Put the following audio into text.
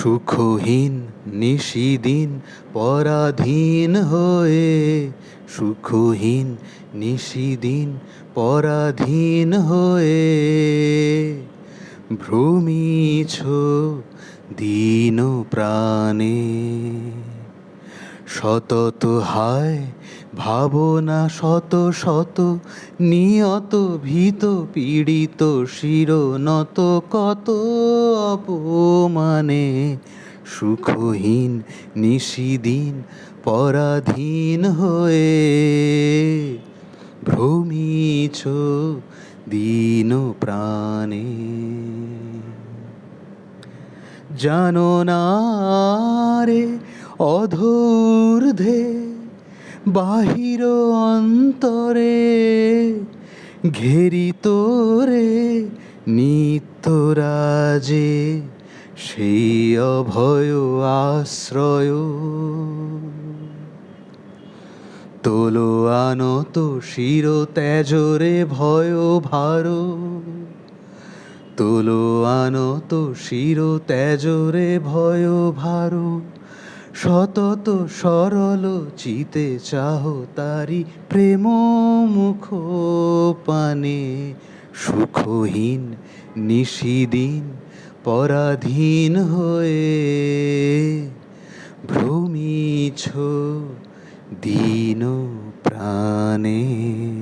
সুখহীন নিশিদিন পরাধীন হয়ে, সুখহীন নিশিদিন পরাধীন হয়ে ভ্রমিছ দীন প্রাণে। সতত হায় ভাবনা শত শত, নিয়ত ভীত পীড়িত শিরনত কত অপমানে। সুখহীন নিশিদিন পরাধীন হয়ে ভ্রমিছ দীন প্রাণে। জানো না রে অধূর্ধ্বে বাহির অন্তরে, ঘেরিত রে নিত্যরাজে সেই অভয় আশ্রয়। তোলো আনত শির ত্যাজরে ভয় ভার, তোলো আনত শির ত্যাজরে ভয় ভার। সতত সরল চিতে চাহ তারি প্রেম মুখ পানে। সুখহীন নিশিদিন পরাধীন হয়ে ভ্রমিছ দীন প্রাণে।